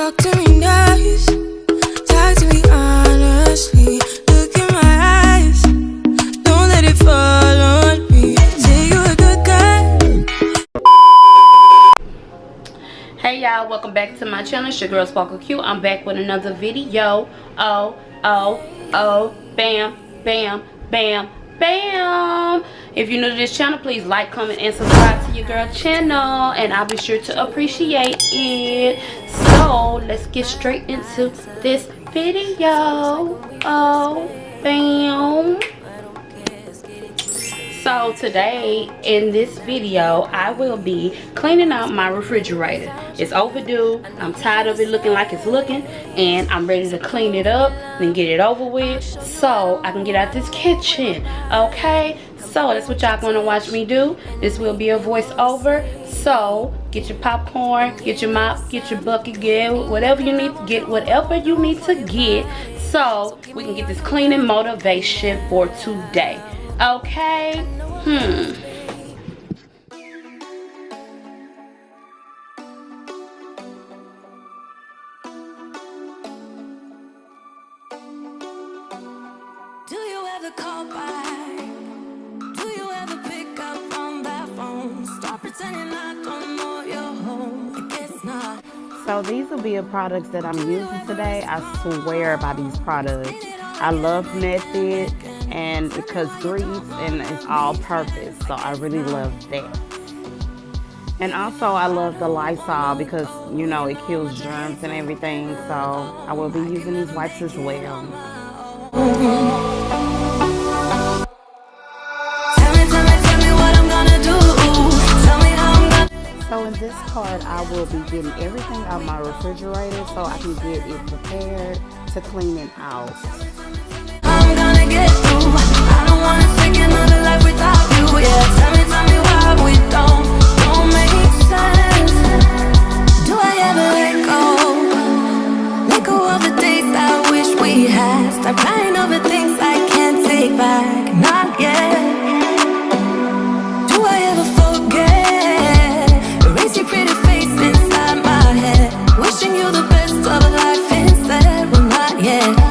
Talk to me nice, talk to me honestly. Look in my eyes, don't let it fall on me. Say you're a good guy. Hey y'all, welcome back to my channel. It's your girl Sparkle Q. I'm back with another video. Oh, bam, bam, bam, bam. If you're new to this channel, please like, comment, and subscribe to your girl channel, and I'll be sure to appreciate it. So let's get straight into this video. Oh, bam. So today in this video, I will be cleaning out my refrigerator. It's overdue. I'm tired of it looking like it's looking, and I'm ready to clean it up and get it over with so I can get out this kitchen. Okay, so that's what y'all gonna watch me do. This will be a voiceover. So get your popcorn, get your mop, get your bucket, get whatever you need to get, whatever you need to get, so we can get this cleaning motivation for today. Okay. Do you ever call back? Do you ever pick up on that phone? Stop pretending I don't know you're home. I guess not. So these will be the products that I'm using today. I swear by these products. I love Method, and because grease and it's all purpose, so I really love that. And also I love the Lysol because, you know, it kills germs and everything, so I will be using these wipes as well. Tell me what I'm gonna do. Tell me how I'm gonna. So in this part, I will be getting everything out of my refrigerator so I can get it prepared to clean it out. I'm gonna get through. I don't wanna take another life without you. Yeah, tell me why we don't make sense. Do I ever let go? Let go of the days I wish we had. Stop crying over things I can't take back. Not yet. Do I ever forget? Erase your pretty face inside my head. Wishing you the best of life instead. Well, not yet.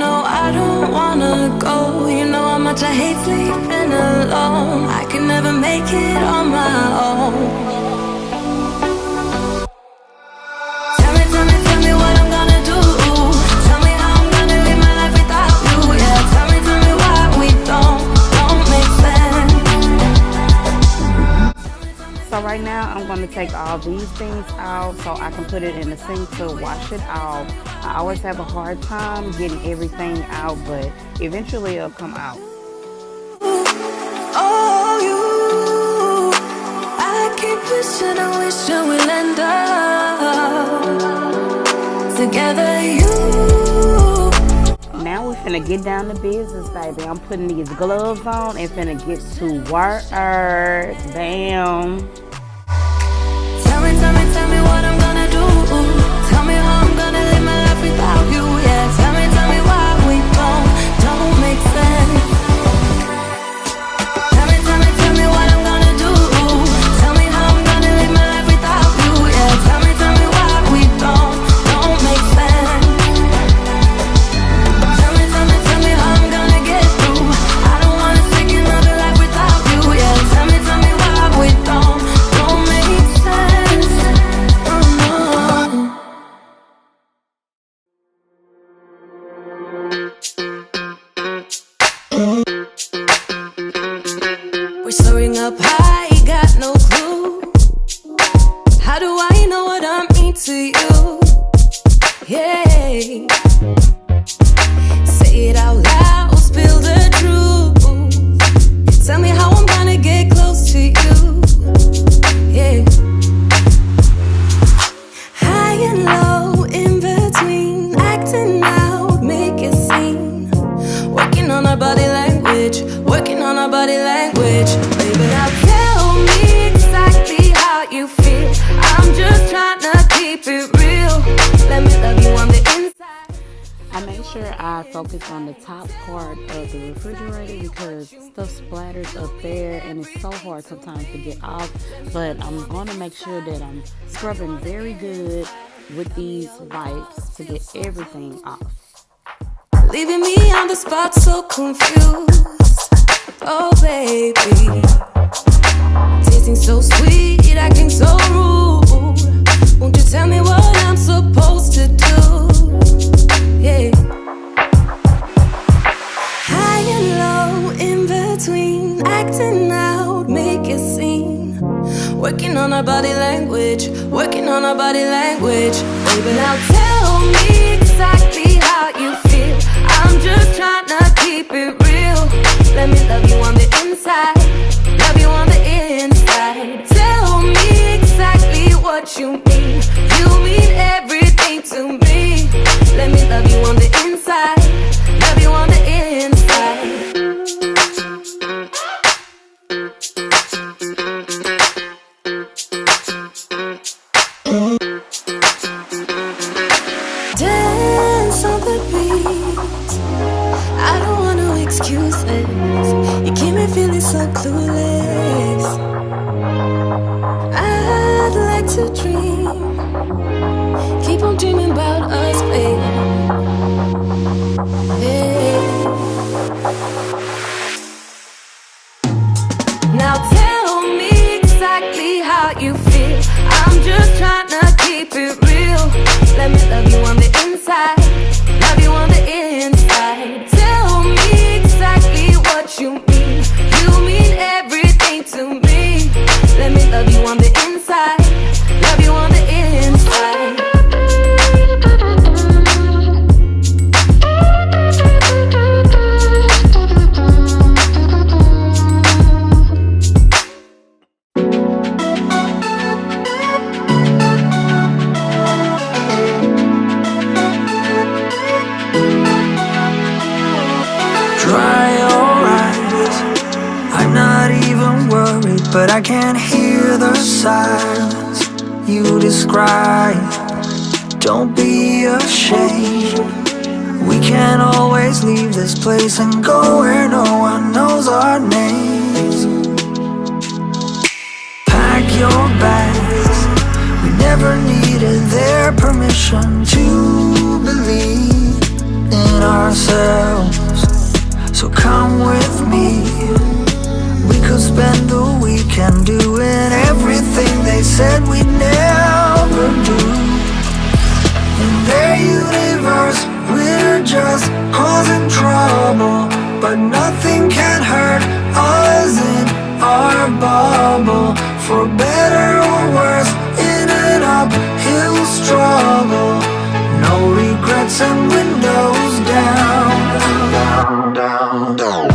I don't wanna go. You know how much I hate sleeping alone. I can never make it on my own. Tell me what I'm gonna do. Tell me how I'm gonna live my life without you. Yeah, tell me why we don't make sense. So right now I'm going to take all these things out so I can put it in the sink to wash it off. I always have a hard time getting everything out, but eventually it'll come out. Oh, you, I keep wishing we'll end up together, you. Now we're finna get down to business, baby. I'm putting these gloves on and finna get to work. Bam. Tell me what I'm gonna do. Tell me how I'm gonna live my life without you. Yeah, tell me why we don't make sense. Tell me what I'm gonna do. Tell me how I'm gonna live my life without you. Yeah, tell me why we don't make sense. Tell me how I'm gonna get through. I don't wanna take another life without you. Yeah, tell me why we don't make sense. sure I focus on the top part of the refrigerator because stuff splatters up there and it's so hard sometimes to get off. But I'm going to make sure that I'm scrubbing very good with these wipes to get everything off. Leaving me on the spot so confused. Oh baby, tasting so sweet, acting so rude. Won't you tell me what I'm supposed to do? Yeah. High and low, in between, acting out, make a scene. Working on our body language, working on our body language. Baby, now tell me exactly how you feel. I'm just trying to keep it real. Let me love you on the inside, love you on the inside. Tell me exactly what you mean. You mean everything to me. Let me love you on the inside, love you on the inside. Dance on the beat. I don't want no excuses. You keep me feeling so clueless. I'd like to dream. Keep on dreaming about us, babe. Yeah. Now tell me exactly how you feel. I'm just trying to keep it real. Let me love you on the inside, love you on the inside. Tell me exactly what you mean. You mean everything to me. Let me love you on the inside, love you on the inside. But I can't hear the silence you describe. Don't be ashamed. We can't always leave this place and go where no one knows our names. Pack your bags. We never needed their permission to believe in ourselves. So come with me. We could spend the weekend doing everything they said we'd never do. In their universe, we're just causing trouble, but nothing can hurt us in our bubble. For better or worse, in an uphill struggle. No regrets and windows down, down, down, down.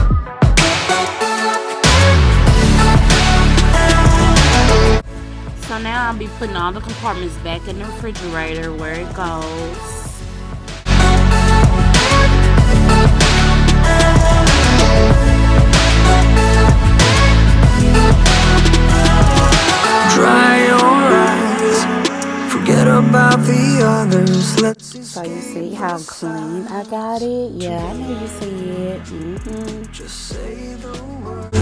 So now I'll be putting all the compartments back in the refrigerator where it goes. Dry your eyes, forget about the others. Let's see. So you see how clean I got it? Yeah, I know you see it. Just say the word.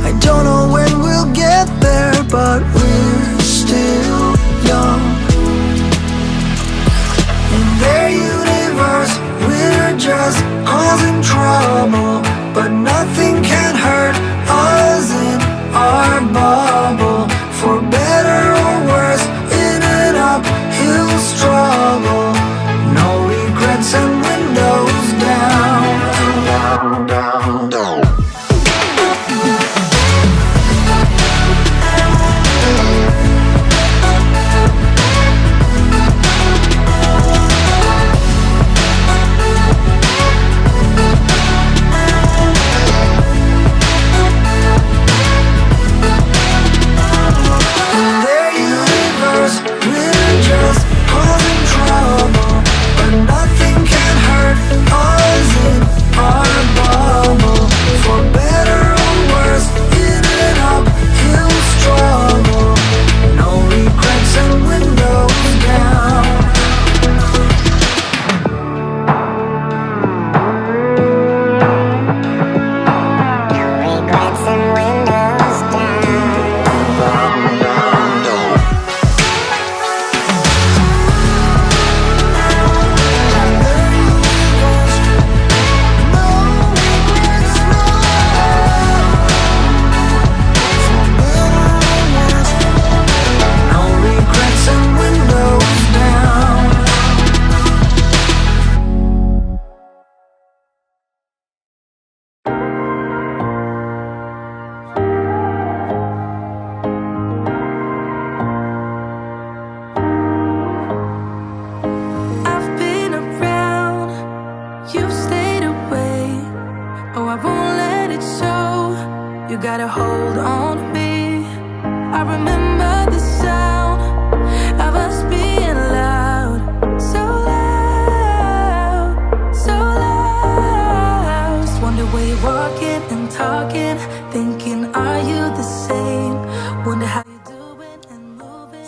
I don't know when we'll get there, but we're still young. In their universe, we're just causing trouble, but nothing can hurt us in our bubble. For better or worse, in an uphill struggle. No regrets and windows down, down, down, down.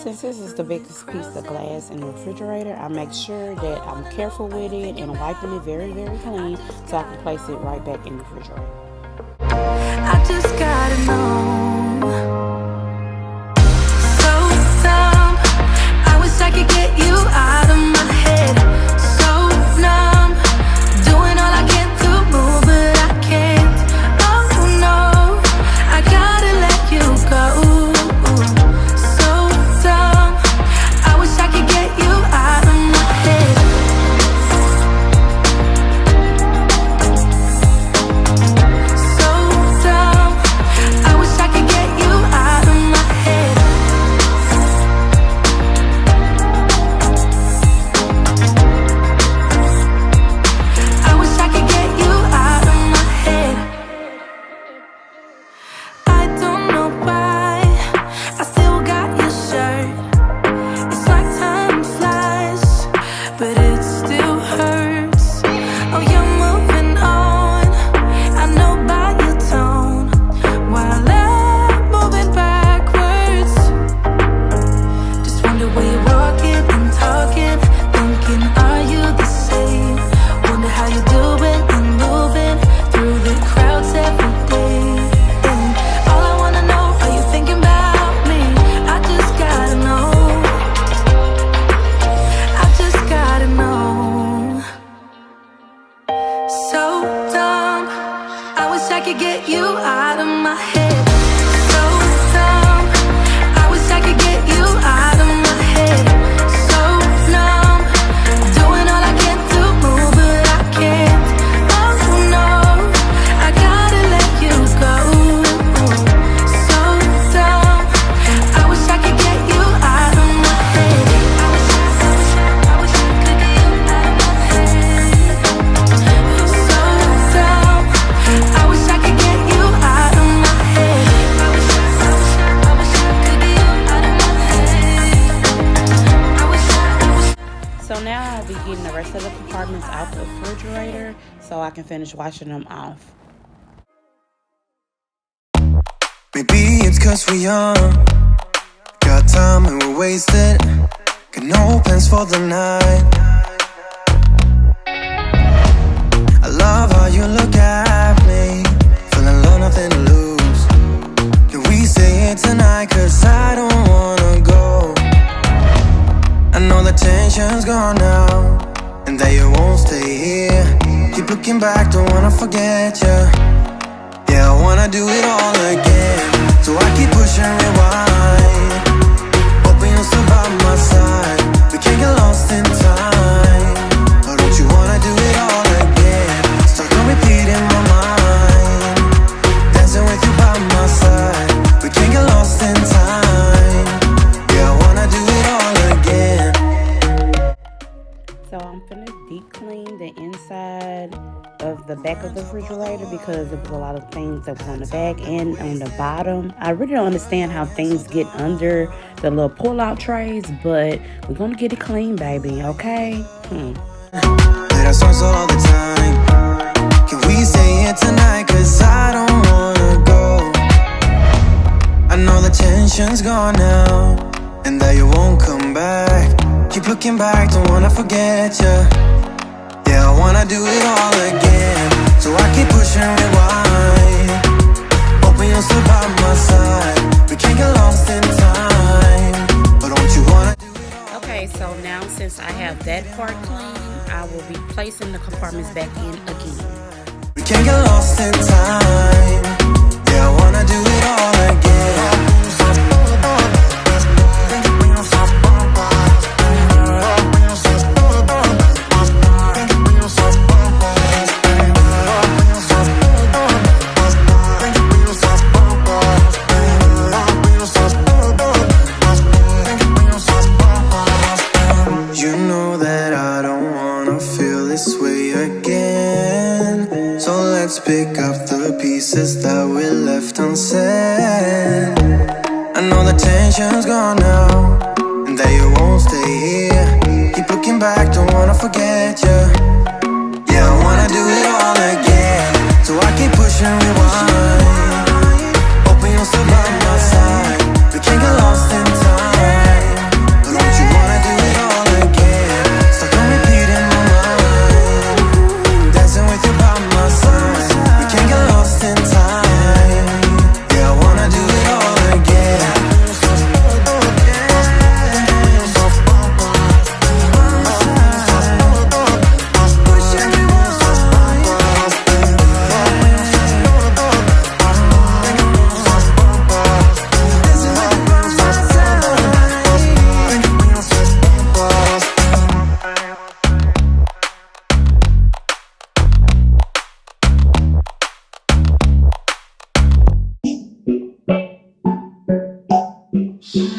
Since this is the biggest piece of glass in the refrigerator, I make sure that I'm careful with it and wiping it very, very clean so I can place it right back in the refrigerator. I just gotta know. So dumb. I wish I could get you out of my head. So numb. Doing all I can to move, but I can't. Oh no, I gotta let you go. So dumb. I wish I could get you out of my head. So dumb. I wish I could get you out of my head. I wish I could get you out of my head. I don't know why I still got your shirt. It's like time flies, but it still hurts. Oh, you're moving on, I know by your tone, while I'm moving backwards. Just wonder where you're walking and talking, thinking, are you the same? Wonder how you're doing and moving through the crowds every day. And all I wanna know, are you thinking about me? I just gotta know. I just gotta know. So dumb. I wish I could get you out of my head. So dumb. I wish I could get you out of my head. So numb. Doing all I can to move, but I can't. Oh no, I gotta let you go. So dumb. I wish I could get you out of my head. I wish I could get you out of my head. So dumb. I wish I could get you out of my head. I wish I could get you out of my head. I wish. So now I'll be getting the rest of the compartments out the refrigerator so I can finish washing them off. Maybe it's 'cause we're young, got time and we're wasted, got no plans for the night. I love how you look at me, feeling low, nothing to lose. Can we stay here tonight? 'Cause I don't wanna go. I know the tension's gone now, and that you won't stay here. Keep looking back, don't wanna forget you. Yeah, I wanna do it all again, so I keep pushing rewind, hoping you'll still by my side. We can't get lost in time. Oh, don't you wanna do it all again? Stuck on repeat in my mind, dancing with you by my side. We can't get lost in time. Yeah, I wanna do it all again. So I'm finna deep clean the inside of the back of the refrigerator because there was a lot of things that was on the back and on the bottom. I really don't understand how things get under the little pull-out trays, but we're gonna get it clean, baby, okay? Play our songs all the time. Can we stay here tonight? 'Cause I don't wanna go. I know the tension's gone now, and that you won't come back. Keep looking back, don't wanna forget you. Yeah, I wanna do it all again, so I keep pushing rewind, hoping you'll still by my side. We can't get lost in time, but don't you wanna do it all? Okay, so now since I have that part clean, I will be placing the compartments back in again. We can't get lost in time. Yeah, I wanna do it all again. You know that I don't wanna feel this way again, so let's pick up the pieces that we left unsaid. I know the tension's gone now, and that you won't stay here. Keep looking back, don't wanna forget you. Yeah, I wanna do it all again, so I keep pushing rewind, hoping you'll still by my side. We can't get lost in time. Baby,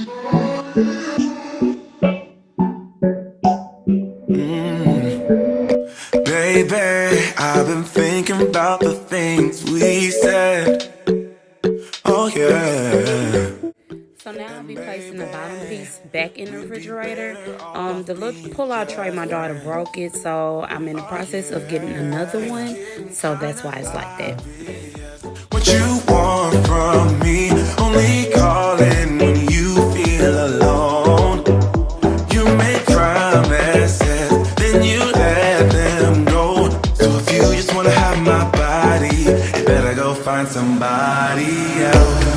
I've been thinking about the things we said. Oh yeah. So now I'll be placing the bottom piece back in the refrigerator. The little pull-out tray, my daughter broke it, so I'm in the process of getting another one. So that's why it's like that. What you want from me? Only calling when you feel alone. You make promises, then you let them go. So if you just wanna have my body, you better go find somebody else.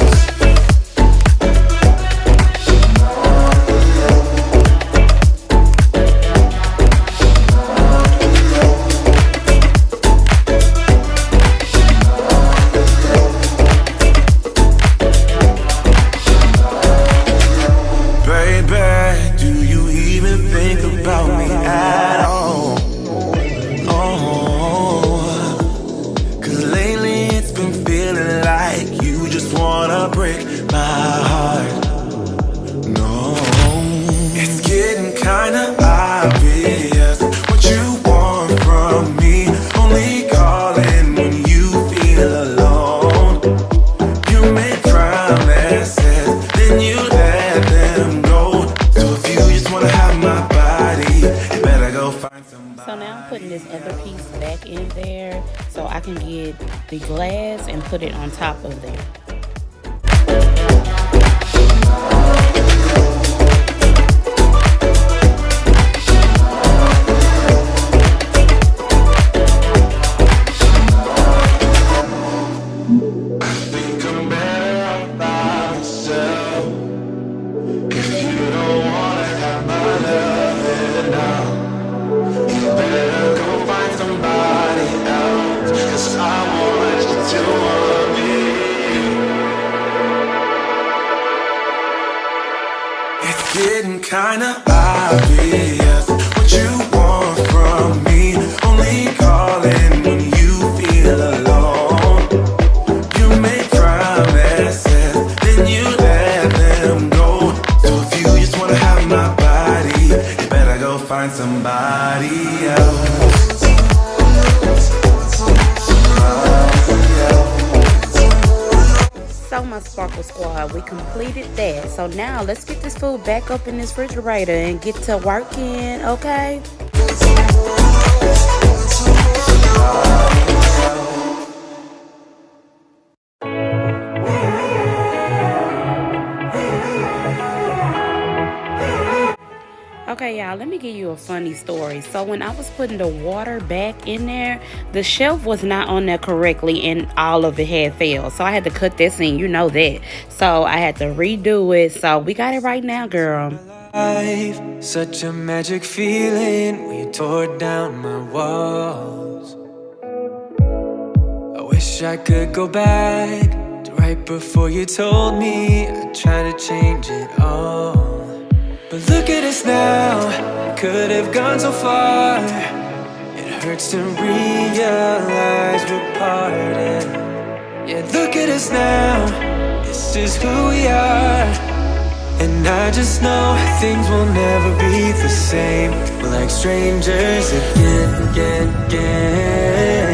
So now I'm putting this other piece back in there so I can get the glass and put it on top of there. Getting kinda obvious what you want from me. Only calling when you feel alone. You make promises, then you let them go. So if you just wanna have my body, you better go find somebody else. So my Sparkle Squad, we completed that. So now let's get this food back up in this refrigerator and get to working, okay? Okay, y'all, let me give you a funny story. So when I was putting the water back in there, the shelf was not on there correctly and all of it had failed. So I had to cut this in, you know that. So I had to redo it. So we got it right now, girl. Life, such a magic feeling when you tore down my walls. I wish I could go back to right before you told me I'd try to change it all. But look at us now, we could have gone so far. It hurts to realize we're parted. Yeah, look at us now, this is who we are. And I just know things will never be the same. We're like strangers again, again, again.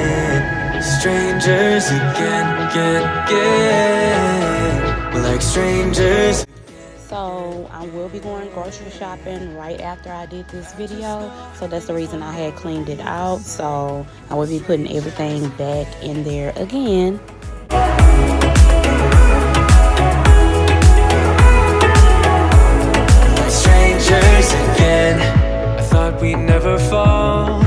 Strangers again, again, again. We're like strangers. So I will be going grocery shopping right after I did this video. So that's the reason I had cleaned it out. So I will be putting everything back in there again. Strangers again. I thought we'd never fall.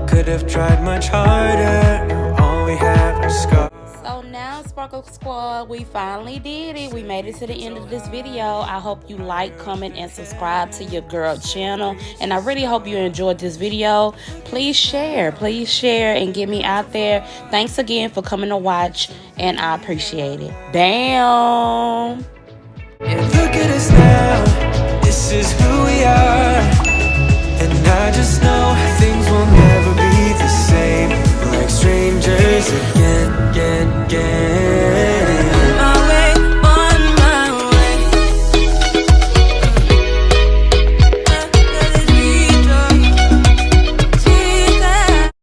Could have tried much harder. Now all we have are scars. So now, Sparkle Squad, we finally did it. We made it to the end of this video. I hope you like, comment, and subscribe to your girl channel. And I really hope you enjoyed this video. Please share and get me out there. Thanks again for coming to watch, and I appreciate it. Bam! Yeah, look at us now, this is who we are. And I just know things will never be the same. We're like strangers again.